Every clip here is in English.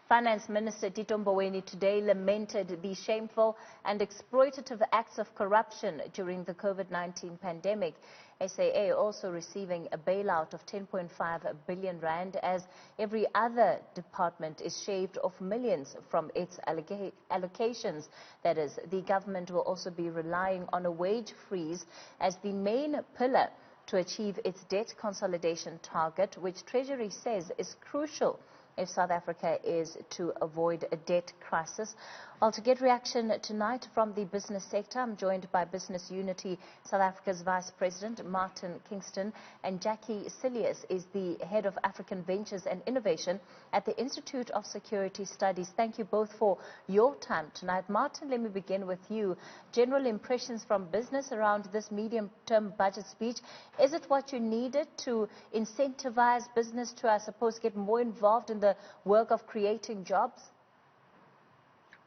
Finance Minister Tito Mboweni today lamented the shameful and exploitative acts of corruption during the COVID-19 pandemic. SAA also receiving a bailout of 10.5 billion rand as every other department is shaved off millions from its allocations. That is, the government will also be relying on a wage freeze as the main pillar to achieve its debt consolidation target, which Treasury says is crucial if South Africa is to avoid a debt crisis. Well, to get reaction tonight from the business sector, I'm joined by Business Unity South Africa's Vice President, Martin Kingston, and Jakkie Cilliers is the Head of African Ventures and Innovation at the Institute of Security Studies. Thank you both for your time tonight. Martin, let me begin with you. General impressions from business around this medium-term budget speech. Is it what you needed to incentivize business to, I suppose, get more involved in the work of creating jobs?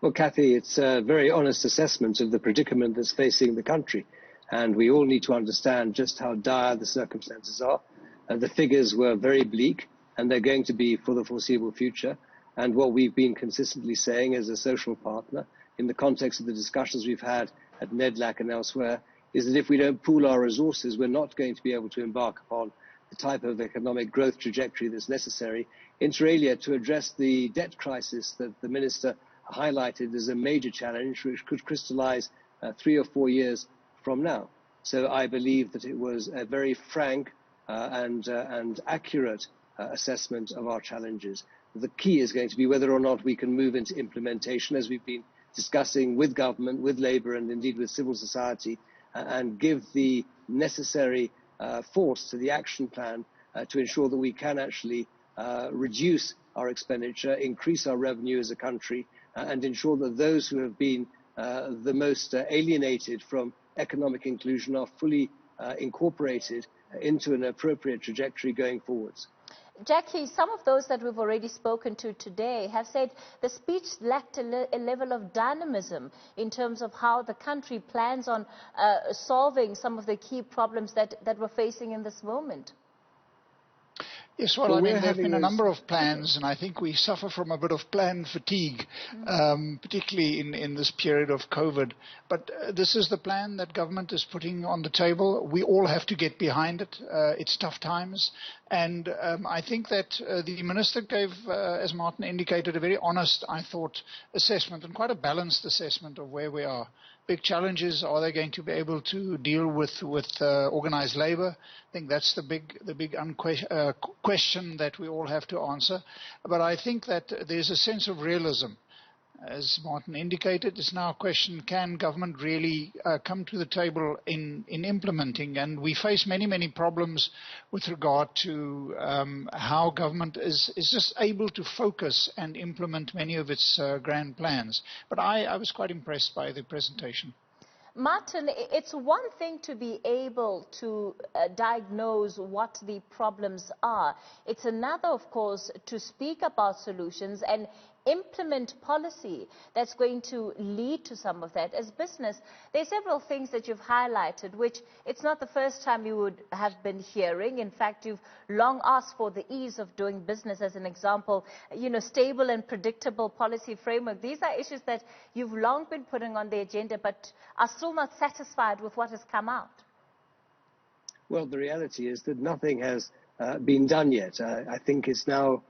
Well, Cathy, it's a very honest assessment of the predicament that's facing the country. And we all need to understand just how dire the circumstances are. The figures were very bleak, and they're going to be for the foreseeable future. And what we've been consistently saying as a social partner, in the context of the discussions we've had at NEDLAC and elsewhere, is that if we don't pool our resources, we're not going to be able to embark upon the type of economic growth trajectory that's necessary, inter alia, to address the debt crisis that the Minister highlighted as a major challenge which could crystallize 3 or 4 years from now. So I believe that it was a very frank and accurate assessment of our challenges. The key is going to be whether or not we can move into implementation, as we've been discussing with government, with Labour and indeed with civil society, and give the necessary force to the action plan to ensure that we can actually reduce our expenditure, increase our revenue as a country, and ensure that those who have been the most alienated from economic inclusion are fully incorporated into an appropriate trajectory going forwards. Jakkie, some of those that we've already spoken to today have said the speech lacked a level of dynamism in terms of how the country plans on solving some of the key problems that we're facing in this moment. Yes, well, I mean, there have been a number of plans, and I think we suffer from a bit of plan fatigue, particularly in this period of COVID. But this is the plan that government is putting on the table. We all have to get behind it. It's tough times. And I think that the Minister gave, as Martin indicated, a very honest, I thought, assessment and quite a balanced assessment of where we are. Big challenges, are they going to be able to deal with organised labour? I think that's the big question that we all have to answer. But I think that there's a sense of realism. As Martin indicated, it's now a question, can government really come to the table in implementing? And we face many problems with regard to how government is just able to focus and implement many of its grand plans. But I was quite impressed by the presentation. Martin, it's one thing to be able to diagnose what the problems are. It's another, of course, to speak about solutions and implement policy that's going to lead to some of that. As business, there are several things that you've highlighted, which it's not the first time you would have been hearing. In fact, you've long asked for the ease of doing business, as an example, stable and predictable policy framework. These are issues that you've long been putting on the agenda, but are still not satisfied with what has come out. Well, the reality is that nothing has been done yet. I think it's now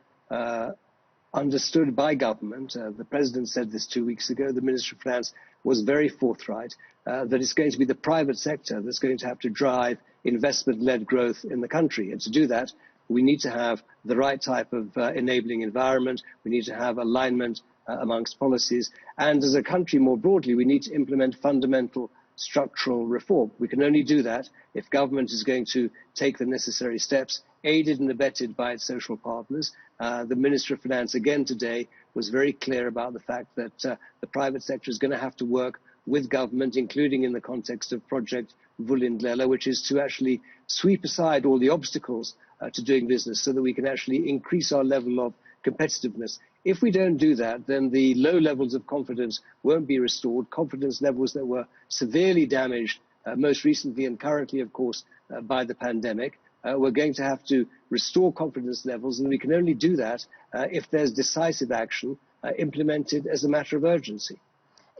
understood by government. The President said this 2 weeks ago. The Minister of Finance was very forthright that it's going to be the private sector that's going to have to drive investment-led growth in the country. And to do that, we need to have the right type of enabling environment. We need to have alignment amongst policies. And as a country more broadly, we need to implement fundamental structural reform. We can only do that if government is going to take the necessary steps, aided and abetted by its social partners. The Minister of Finance again today was very clear about the fact that the private sector is going to have to work with government, including in the context of Project Vulindlela, which is to actually sweep aside all the obstacles to doing business so that we can actually increase our level of competitiveness. If we don't do that, then the low levels of confidence won't be restored, confidence levels that were severely damaged most recently and currently, of course, by the pandemic. We're going to have to restore confidence levels, and we can only do that if there's decisive action implemented as a matter of urgency.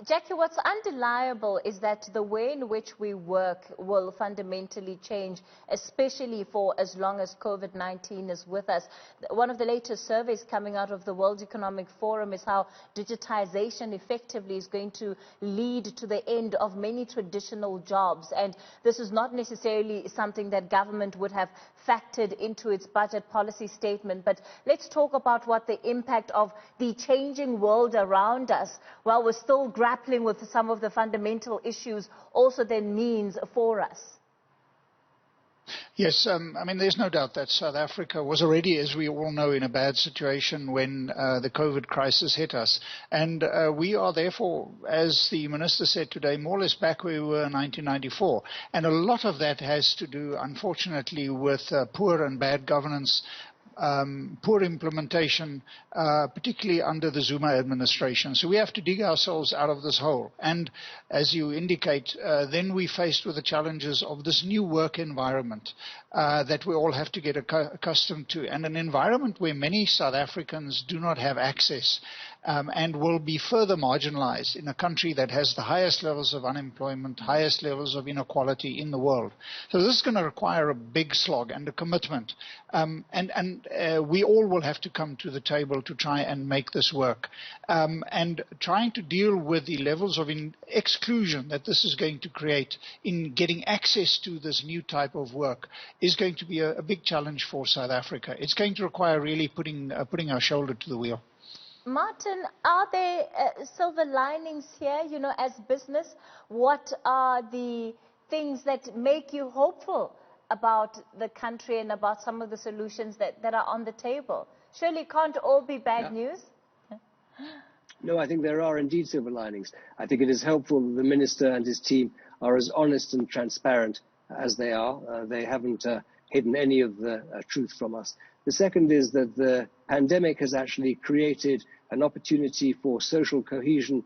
Jackie, what's undeniable is that the way in which we work will fundamentally change, especially for as long as COVID-19 is with us. One of the latest surveys coming out of the World Economic Forum is how digitization effectively is going to lead to the end of many traditional jobs. And this is not necessarily something that government would have factored into its budget policy statement. But let's talk about what the impact of the changing world around us, while we're still grappling with some of the fundamental issues, also then means for us. Yes, I mean, there's no doubt that South Africa was already, as we all know, in a bad situation when the COVID crisis hit us. And we are therefore, as the Minister said today, more or less back where we were in 1994. And a lot of that has to do, unfortunately, with poor and bad governance, poor implementation, particularly under the Zuma administration. So we have to dig ourselves out of this hole. And as you indicate, then we're faced with the challenges of this new work environment that we all have to get accustomed to, and an environment where many South Africans do not have access and will be further marginalized in a country that has the highest levels of unemployment, highest levels of inequality in the world. So this is going to require a big slog and a commitment. And we all will have to come to the table to try and make this work. And trying to deal with the levels of exclusion that this is going to create in getting access to this new type of work is going to be a big challenge for South Africa. It's going to require really putting our shoulder to the wheel. Martin, are there silver linings here, you know, as business? What are the things that make you hopeful about the country and about some of the solutions that are on the table? Surely it can't all be bad news? No, I think there are indeed silver linings. I think it is helpful that the Minister and his team are as honest and transparent as they are. They haven't hidden any of the truth from us. The second is that the pandemic has actually created an opportunity for social cohesion,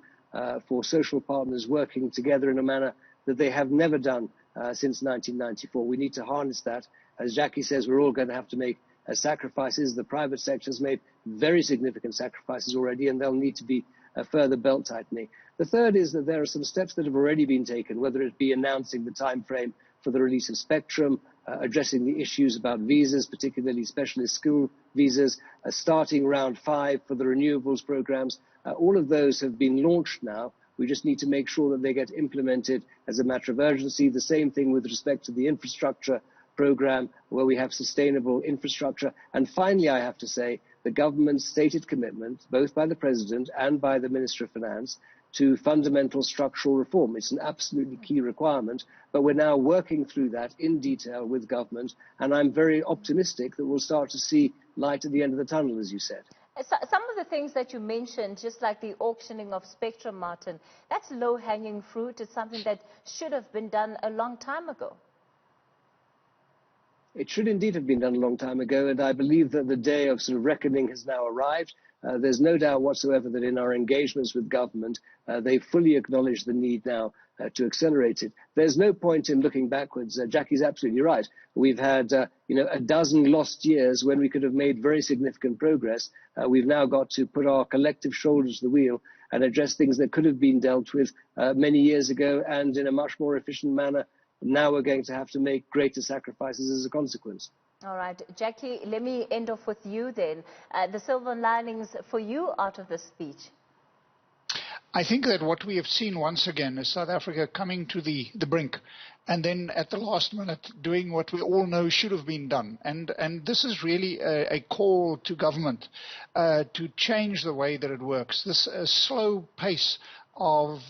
for social partners working together in a manner that they have never done since 1994. We need to harness that. As Jackie says, we're all going to have to make sacrifices. The private sector has made very significant sacrifices already, and there'll need to be a further belt tightening. The third is that there are some steps that have already been taken, whether it be announcing the time frame for the release of spectrum, addressing the issues about visas, particularly specialist school visas, starting round 5 for the renewables programs. All of those have been launched now. We just need to make sure that they get implemented as a matter of urgency. The same thing with respect to the infrastructure program, where we have sustainable infrastructure. And finally, I have to say, the government's stated commitment, both by the President and by the Minister of Finance, to fundamental structural reform. It's an absolutely key requirement, but we're now working through that in detail with government, and I'm very optimistic that we'll start to see light at the end of the tunnel, as you said. Some of the things that you mentioned, just like the auctioning of spectrum, Martin, that's low-hanging fruit. It's something that should have been done a long time ago. It should indeed have been done a long time ago, and I believe that the day of sort of reckoning has now arrived. There's no doubt whatsoever that in our engagements with government, they fully acknowledge the need now to accelerate it. There's no point in looking backwards. Jackie's absolutely right. We've had, a dozen lost years when we could have made very significant progress. We've now got to put our collective shoulders to the wheel and address things that could have been dealt with many years ago and in a much more efficient manner. Now we're going to have to make greater sacrifices as a consequence. All right, Jackie, let me end off with you then. The silver linings for you out of this speech? I think that what we have seen once again is South Africa coming to the brink and then at the last minute doing what we all know should have been done. And this is really a call to government to change the way that it works. This slow pace of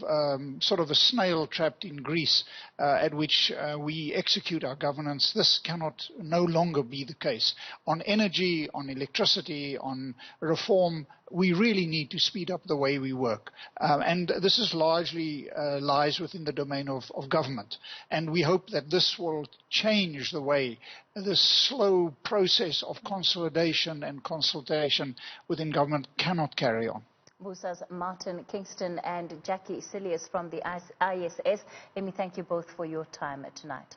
sort of a snail trapped in grease at which we execute our governance. This cannot no longer be the case. On energy, on electricity, on reform, we really need to speed up the way we work. And this is largely lies within the domain of government. And we hope that this will change the way this slow process of consolidation and consultation within government cannot carry on. Busas, Martin, Kingston and Jackie Cilliers from the ISS. Let me thank you both for your time tonight.